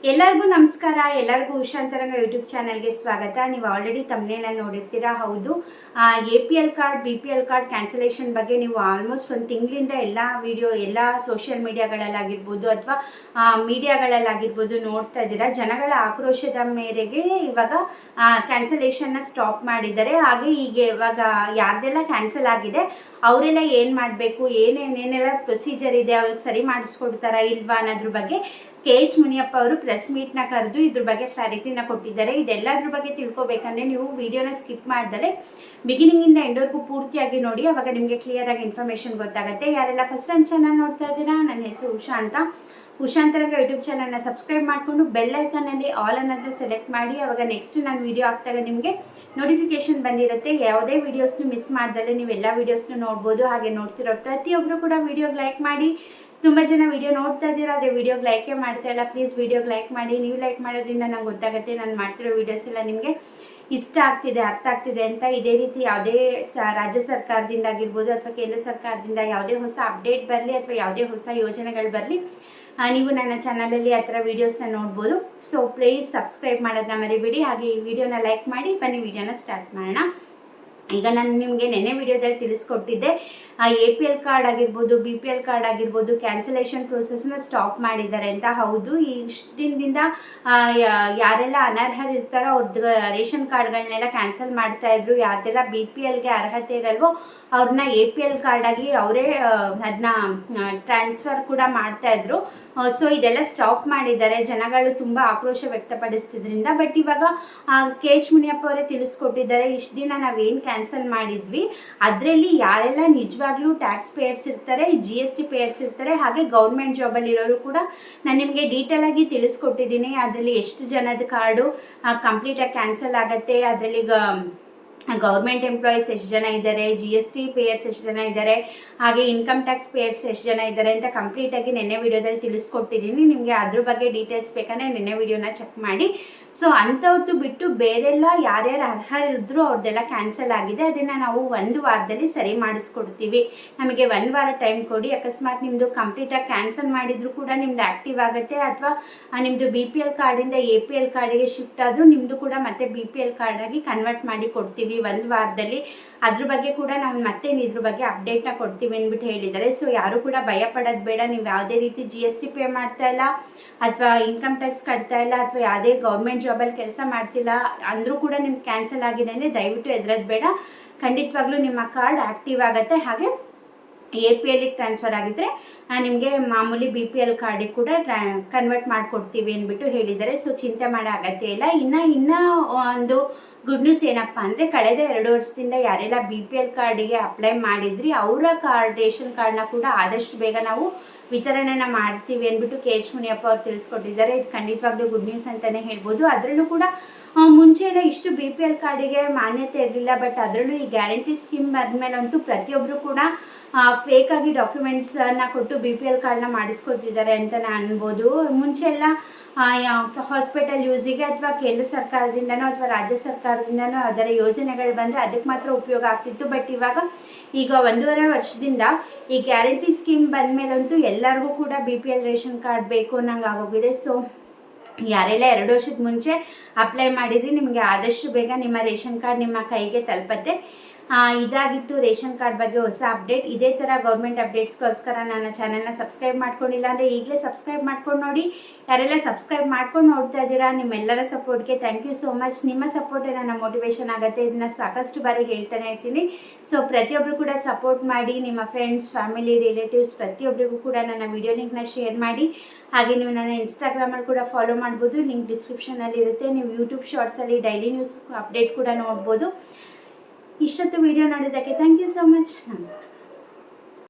ಎಲ್ಲರಿಗೂ ನಮಸ್ಕಾರ. ಎಲ್ಲರಿಗೂ ಉಷಾಂತರಂಗ ಯೂಟ್ಯೂಬ್ ಚಾನಲ್ಗೆ ಸ್ವಾಗತ. ನೀವು ಆಲ್ರೆಡಿ ತಮ್ಮನೇನಲ್ಲಿ ನೋಡಿರ್ತೀರಾ. ಹೌದು, APL card BPL card cancellation ಬಗ್ಗೆ ನೀವು ಆಲ್ಮೋಸ್ಟ್ ಒಂದು ತಿಂಗಳಿಂದ ಎಲ್ಲ ವಿಡಿಯೋ ಎಲ್ಲ ಸೋಷಿಯಲ್ ಮೀಡಿಯಾಗಳಲ್ಲಾಗಿರ್ಬೋದು ಅಥವಾ ಮೀಡಿಯಾಗಳಲ್ಲಾಗಿರ್ಬೋದು ನೋಡ್ತಾ ಇದ್ದೀರಾ. ಜನಗಳ ಆಕ್ರೋಶದ ಮೇರೆಗೆ ಇವಾಗ ಕ್ಯಾನ್ಸಲೇಷನ್ನ ಸ್ಟಾಪ್ ಮಾಡಿದ್ದಾರೆ. ಹಾಗೆ ಈಗ ಇವಾಗ ಯಾರ್ದೆಲ್ಲ ಕ್ಯಾನ್ಸಲ್ ಆಗಿದೆ ಅವರೆಲ್ಲ ಏನು ಮಾಡಬೇಕು, ಏನೇನೆಲ್ಲ ಪ್ರೊಸೀಜರ್ ಇದೆ, ಅವ್ರಿಗೆ ಸರಿ ಮಾಡಿಸ್ಕೊಡ್ತಾರಾ ಇಲ್ವಾ ಅನ್ನೋದ್ರ ಬಗ್ಗೆ KH ಮುನಿಯಪ್ಪ ಅವರು ಪ್ರೆಸ್ ಮೀಟ್ನ ಕರೆದು ಇದ್ರ ಬಗ್ಗೆ ಕ್ಲಾರಿಟಿನ ಕೊಟ್ಟಿದ್ದಾರೆ. ಇದೆಲ್ಲದ್ರ ಬಗ್ಗೆ ತಿಳ್ಕೊಬೇಕಂದ್ರೆ ನೀವು ವಿಡಿಯೋನ ಸ್ಕಿಪ್ ಮಾಡಿದರೆ ಬಿಗಿನಿಂಗಿಂದ ಎಂಡ್ವರೆಗೂ ಪೂರ್ತಿಯಾಗಿ ನೋಡಿ, ಅವಾಗ ನಿಮಗೆ ಕ್ಲಿಯರ್ ಆಗಿ ಇನ್ಫಾರ್ಮೇಷನ್ ಗೊತ್ತಾಗುತ್ತೆ. ಯಾರೆಲ್ಲ ಫಸ್ಟ್ ಟೈಮ್ ಚಾನಲ್ ನೋಡ್ತಾ ಇದ್ದೀರಾ, ನನ್ನ ಹೆಸರು ಉಷಾ ಅಂತ. ಉಷಾಂತರಂಗ ಯೂಟ್ಯೂಬ್ ಚಾನಲ್ನ ಸಬ್ಸ್ಕ್ರೈಬ್ ಮಾಡಿಕೊಂಡು ಬೆಲ್ ಐಕನ್ನಲ್ಲಿ ಆಲ್ ಅನ್ನೋದನ್ನ ಸೆಲೆಕ್ಟ್ ಮಾಡಿ, ಅವಾಗ ನೆಕ್ಸ್ಟ್ ನಾನು ವಿಡಿಯೋ ಹಾಕ್ದಾಗ ನಿಮಗೆ ನೋಟಿಫಿಕೇಶನ್ ಬಂದಿರುತ್ತೆ. ಯಾವುದೇ ವೀಡಿಯೋಸ್ನು ಮಿಸ್ ಮಾಡ್ದಲ್ಲೇ ನೀವು ಎಲ್ಲ ವೀಡಿಯೋಸ್ನು ನೋಡ್ಬೋದು. ಹಾಗೆ ನೋಡ್ತಿರೋ ಪ್ರತಿಯೊಬ್ಬರು ಕೂಡ ವಿಡಿಯೋಗೆ ಲೈಕ್ ಮಾಡಿ. ತುಂಬ ಜನ ವಿಡಿಯೋ ನೋಡ್ತಾ ಇದ್ದೀರಾ, ಆದರೆ ವಿಡಿಯೋಗೆ ಲೈಕೇ ಮಾಡ್ತಾ ಇಲ್ಲ. ಪ್ಲೀಸ್ ವಿಡಿಯೋಗೆ ಲೈಕ್ ಮಾಡಿ. ನೀವು ಲೈಕ್ ಮಾಡೋದ್ರಿಂದ ನಂಗೆ ಗೊತ್ತಾಗುತ್ತೆ ನಾನು ಮಾಡ್ತಿರೋ ವೀಡಿಯೋಸ್ ಎಲ್ಲ ನಿಮಗೆ ಇಷ್ಟ ಆಗ್ತಿದೆ, ಅರ್ಥ ಆಗ್ತಿದೆ ಅಂತ. ಇದೇ ರೀತಿ ಯಾವುದೇ ರಾಜ್ಯ ಸರ್ಕಾರದಿಂದ ಆಗಿರ್ಬೋದು ಅಥವಾ ಕೇಂದ್ರ ಸರ್ಕಾರದಿಂದ ಯಾವುದೇ ಹೊಸ ಅಪ್ಡೇಟ್ ಬರಲಿ ಅಥವಾ ಯಾವುದೇ ಹೊಸ ಯೋಜನೆಗಳು ಬರಲಿ, ನೀವು ನನ್ನ ಚಾನಲಲ್ಲಿ ಆ ಥರ ವೀಡಿಯೋಸ್ನ ನೋಡ್ಬೋದು. ಸೊ ಪ್ಲೀಸ್ ಸಬ್ಸ್ಕ್ರೈಬ್ ಮಾಡೋದನ್ನ ಮರಿಬೇಡಿ. ಹಾಗೆ ಈ ವಿಡಿಯೋನ ಲೈಕ್ ಮಾಡಿ. ಬನ್ನಿ ವಿಡಿಯೋನ ಸ್ಟಾರ್ಟ್ ಮಾಡೋಣ. ಈಗ ನಾನು ನಿಮಗೆ ನೆನ್ನೆ ವಿಡಿಯೋದಲ್ಲಿ ತಿಳಿಸ್ಕೊಟ್ಟಿದ್ದೆ, APL ಕಾರ್ಡ್ ಆಗಿರ್ಬೋದು BPL ಕಾರ್ಡ್ ಆಗಿರ್ಬೋದು ಕ್ಯಾನ್ಸಲೇಷನ್ ಪ್ರೋಸೆಸ್ನ ಸ್ಟಾಪ್ ಮಾಡಿದ್ದಾರೆ ಅಂತ. ಹೌದು, ಇಷ್ಟು ದಿನದಿಂದ ಯಾರೆಲ್ಲ ಅನರ್ಹರು ಇರ್ತಾರೋ ಅವ್ರದ್ದು ರೇಷನ್ ಕಾರ್ಡ್ಗಳನ್ನೆಲ್ಲ ಕ್ಯಾನ್ಸಲ್ ಮಾಡ್ತಾಯಿದ್ರು. ಯಾರ್ದೆಲ್ಲ BPLಗೆ ಅರ್ಹತೆ ಇರಲ್ವೋ ಅವ್ರನ್ನ APL ಕಾರ್ಡಾಗಿ ಅವರೇ ಅದನ್ನ ಟ್ರಾನ್ಸ್ಫರ್ ಕೂಡ ಮಾಡ್ತಾಯಿದ್ರು. ಸೊ ಇದೆಲ್ಲ ಸ್ಟಾಪ್ ಮಾಡಿದ್ದಾರೆ. ಜನಗಳು ತುಂಬ ಆಕ್ರೋಶ ವ್ಯಕ್ತಪಡಿಸ್ತಿದ್ರಿಂದ. ಬಟ್ ಇವಾಗ KH ಮುನಿಯಪ್ಪ ಅವರೇ ತಿಳಿಸ್ಕೊಟ್ಟಿದ್ದಾರೆ, ಇಷ್ಟು ದಿನ ನಾವೇನು ಕ್ಯಾನ್ಸಲ್ ಮಾಡಿದ್ವಿ ಅದರಲ್ಲಿ ಯಾರೆಲ್ಲ ನಿಜವಾಗ್ಲೂ ಟ್ಯಾಕ್ಸ್ ಪೇಯರ್ಸ್ ಇರ್ತಾರೆ, GST ಪೇಯರ್ಸ್ ಇರ್ತಾರೆ, ಹಾಗೆ ಗೌರ್ಮೆಂಟ್ ಜಾಬಲ್ಲಿ ಇರೋರು ಕೂಡ ನಾನು ನಿಮಗೆ ಡೀಟೇಲ್ ಆಗಿ ತಿಳಿಸ್ಕೊಟ್ಟಿದ್ದೀನಿ. ಅದರಲ್ಲಿ ಎಷ್ಟು ಜನದ ಕಾರ್ಡು ಕಂಪ್ಲೀಟಾಗಿ ಕ್ಯಾನ್ಸಲ್ ಆಗುತ್ತೆ, ಅದರಲ್ಲಿ ಗೌರ್ಮೆಂಟ್ ಎಂಪ್ಲಾಯೀಸ್ ಎಷ್ಟು ಜನ ಇದ್ದಾರೆ, GST ಪೇಯರ್ಸ್ ಎಷ್ಟು ಜನ ಇದ್ದಾರೆ, ಹಾಗೆ ಇನ್ಕಮ್ ಟ್ಯಾಕ್ಸ್ ಪೇಯರ್ಸ್ ಎಷ್ಟು ಜನ ಇದ್ದಾರೆ ಅಂತ ಕಂಪ್ಲೀಟಾಗಿ ನಿನ್ನೆ ವಿಡಿಯೋದಲ್ಲಿ ತಿಳಿಸ್ಕೊಟ್ಟಿದ್ದೀನಿ. ನಿಮಗೆ ಅದ್ರ ಬಗ್ಗೆ ಡೀಟೇಲ್ಸ್ ಬೇಕಂದರೆ ನಿನ್ನೆ ವಿಡಿಯೋನ ಚೆಕ್ ಮಾಡಿ. ಸೊ ಅಂಥವ್ರದ್ದು ಬಿಟ್ಟು ಬೇರೆಲ್ಲ ಯಾರ್ಯಾರು ಅರ್ಹರಿದ್ರು ಅವ್ರದ್ದೆಲ್ಲ ಕ್ಯಾನ್ಸಲ್ ಆಗಿದೆ. ಅದನ್ನು ನಾವು 1 ವಾರದಲ್ಲಿ ಸರಿ ಮಾಡಿಸ್ಕೊಡ್ತೀವಿ. ನಮಗೆ 1 ವಾರ ಟೈಮ್ ಕೊಡಿ. ಅಕಸ್ಮಾತ್ ನಿಮ್ಮದು ಕಂಪ್ಲೀಟಾಗಿ ಕ್ಯಾನ್ಸಲ್ ಮಾಡಿದರೂ ಕೂಡ ನಿಮ್ದು ಆ್ಯಕ್ಟಿವ್ ಆಗುತ್ತೆ, ಅಥವಾ ನಿಮ್ಮದು BPL ಕಾರ್ಡಿಂದ APL ಕಾರ್ಡಿಗೆ ಶಿಫ್ಟ್ ಆದರೂ ನಿಮ್ಮದು ಕೂಡ ಮತ್ತೆ BPL ಕಾರ್ಡಾಗಿ ಕನ್ವರ್ಟ್ ಮಾಡಿ ಕೊಡ್ತೀವಿ 1 ವಾರದಲ್ಲಿ. ಅದ್ರ ಬಗ್ಗೆ ಕೂಡ ನಾವು ಮತ್ತೆ ಇದ್ರ ಬಗ್ಗೆ ಅಪ್ಡೇಟ್ನ ಕೊಡ್ತೀವಿ ಅಂದ್ಬಿಟ್ಟು ಹೇಳಿದ್ದಾರೆ. ಸೊ ಯಾರು ಕೂಡ ಭಯ ಪಡೋದು ಬೇಡ. ನೀವು ಯಾವುದೇ ರೀತಿ GST ಪೇ ಮಾಡ್ತಾ ಇಲ್ಲ ಅಥವಾ ಇನ್ಕಮ್ ಟ್ಯಾಕ್ಸ್ ಕಟ್ತಾ ಇಲ್ಲ ಅಥವಾ ಯಾವುದೇ ಗೌರ್ಮೆಂಟ್ ಜಾಬಲ್ಲಿ ಕೆಲಸ ಮಾಡ್ತಿಲ್ಲ ಅಂದರೂ ಕೂಡ ನಿಮ್ಗೆ ಕ್ಯಾನ್ಸಲ್ ಆಗಿದೆ ಅಂದರೆ ದಯವಿಟ್ಟು ಹೆದರೋದು ಬೇಡ. ಖಂಡಿತವಾಗ್ಲೂ ನಿಮ್ಮ ಕಾರ್ಡ್ ಆ್ಯಕ್ಟಿವ್ ಆಗುತ್ತೆ. ಹಾಗೆ APLಗೆ ಟ್ರಾನ್ಸ್ಫರ್ ಆಗಿದ್ದರೆ ನಿಮಗೆ ಮಾಮೂಲಿ BPL ಕಾರ್ಡಿಗೆ ಕೂಡ ಕನ್ವರ್ಟ್ ಮಾಡಿಕೊಡ್ತೀವಿ ಅಂದ್ಬಿಟ್ಟು ಹೇಳಿದ್ದಾರೆ. ಸೊ ಚಿಂತೆ ಮಾಡೋ ಅಗತ್ಯ ಇಲ್ಲ. ಇನ್ನೂ ಒಂದು ಗುಡ್ ನ್ಯೂಸ್ ಏನಪ್ಪ ಅಂದರೆ, ಕಳೆದ 2 ವರ್ಷದಿಂದ ಯಾರೆಲ್ಲ BPL ಕಾರ್ಡಿಗೆ ಅಪ್ಲೈ ಮಾಡಿದ್ರಿ ಅವರ ರೇಷನ್ ಕಾರ್ಡ್ನ ಕೂಡ ಆದಷ್ಟು ಬೇಗ ನಾವು ವಿತರಣೆನ ಮಾಡ್ತೀವಿ ಅಂದ್ಬಿಟ್ಟು KH ಮುನಿಯಪ್ಪ ಅವ್ರು ತಿಳಿಸ್ಕೊಟ್ಟಿದ್ದಾರೆ. ಇದು ಖಂಡಿತವಾಗ್ಲೂ ಗುಡ್ ನ್ಯೂಸ್ ಅಂತಲೇ ಹೇಳ್ಬೋದು. ಅದರಲ್ಲೂ ಕೂಡ ಮುಂಚೆ ಎಲ್ಲ ಇಷ್ಟು BPL ಕಾರ್ಡಿಗೆ ಮಾನ್ಯತೆ ಇರಲಿಲ್ಲ. ಬಟ್ ಅದರಲ್ಲೂ ಈ ಗ್ಯಾರಂಟಿ ಸ್ಕೀಮ್ ಬಂದಮೇಲಂತೂ ಪ್ರತಿಯೊಬ್ಬರು ಕೂಡ ಫೇಕಾಗಿ ಡಾಕ್ಯುಮೆಂಟ್ಸನ್ನು ಕೊಟ್ಟು BPL ಕಾರ್ಡನ್ನ ಮಾಡಿಸ್ಕೊತಿದ್ದಾರೆ ಅಂತ ಅನ್ಬೋದು. ಮುಂಚೆ ಎಲ್ಲ ಹಾಸ್ಪಿಟಲ್ ಯೂಸಿಗೆ ಅಥವಾ ಕೇಂದ್ರ ಸರ್ಕಾರದಿಂದನೋ ಅಥವಾ ರಾಜ್ಯ ಸರ್ಕಾರದಿಂದನೋ ಅದರ ಯೋಜನೆಗಳು ಬಂದರೆ ಅದಕ್ಕೆ ಮಾತ್ರ ಉಪಯೋಗ ಆಗ್ತಿತ್ತು. ಬಟ್ ಈಗ 1.5 ವರ್ಷದಿಂದ ಈ ಗ್ಯಾರಂಟಿ ಸ್ಕೀಮ್ ಬಂದಮೇಲಂತೂ ಎಲ್ಲರಿಗೂ ಕೂಡ BPL ರೇಷನ್ ಕಾರ್ಡ್ ಬೇಕು ಅನ್ನಂಗೆ ಆಗೋಗಿದೆ. ಸೊ ಯಾರೆಲ್ಲ 2 ವರ್ಷದ ಮುಂಚೆ ಅಪ್ಲೈ ಮಾಡಿದ್ರಿ ನಿಮಗೆ ಆದಷ್ಟು ಬೇಗ ನಿಮ್ಮ ರೇಷನ್ ಕಾರ್ಡ್ ನಿಮ್ಮ ಕೈಗೆ ತಲುಪತ್ತೆ. ಇದಾಗಿತ್ತು ರೇಷನ್ ಕಾರ್ಡ್ ಬಗ್ಗೆ ಹೊಸ ಅಪ್ಡೇಟ್. ಇದೇ ಥರ ಗೌರ್ಮೆಂಟ್ ಅಪ್ಡೇಟ್ಸ್ಗೋಸ್ಕರ ನನ್ನ ಚಾನಲ್ನ ಸಬ್ಸ್ಕ್ರೈಬ್ ಮಾಡ್ಕೊಂಡಿಲ್ಲ ಅಂದರೆ ಈಗಲೇ ಸಬ್ಸ್ಕ್ರೈಬ್ ಮಾಡ್ಕೊಂಡು ನೋಡಿ. ಯಾರೆಲ್ಲ ಸಬ್ಸ್ಕ್ರೈಬ್ ಮಾಡ್ಕೊಂಡು ನೋಡ್ತಾ ಇದ್ದೀರಾ ನಿಮ್ಮೆಲ್ಲರ ಸಪೋರ್ಟ್ಗೆ ಥ್ಯಾಂಕ್ ಯು ಸೋ ಮಚ್. ನಿಮ್ಮ ಸಪೋರ್ಟೇ ನನ್ನ ಮೋಟಿವೇಶನ್ ಆಗುತ್ತೆ. ಇದನ್ನು ಸಾಕಷ್ಟು ಬಾರಿ ಹೇಳ್ತಾನೆ ಇರ್ತೀನಿ. ಸೊ ಪ್ರತಿಯೊಬ್ಬರು ಕೂಡ ಸಪೋರ್ಟ್ ಮಾಡಿ. ನಿಮ್ಮ ಫ್ರೆಂಡ್ಸ್, ಫ್ಯಾಮಿಲಿ, ರಿಲೇಟಿವ್ಸ್ ಪ್ರತಿಯೊಬ್ಬರಿಗೂ ಕೂಡ ನನ್ನ ವಿಡಿಯೋ ಲಿಂಕ್ನ ಶೇರ್ ಮಾಡಿ. ಹಾಗೆ ನೀವು ನನ್ನ ಇನ್ಸ್ಟಾಗ್ರಾಮಲ್ಲಿ ಕೂಡ ಫಾಲೋ ಮಾಡ್ಬೋದು, ಲಿಂಕ್ ಡಿಸ್ಕ್ರಿಪ್ಷನಲ್ಲಿ ಇರುತ್ತೆ. ನೀವು ಯೂಟ್ಯೂಬ್ ಶಾರ್ಟ್ಸಲ್ಲಿ ಡೈಲಿ ನ್ಯೂಸ್ ಅಪ್ಡೇಟ್ ಕೂಡ ನೋಡ್ಬೋದು. ಇಷ್ಟೊತ್ತು ವಿಡಿಯೋ ನೋಡಿದ್ದಕ್ಕೆ ಥ್ಯಾಂಕ್ ಯು ಸೋ ಮಚ್. ನಮಸ್ಕಾರ.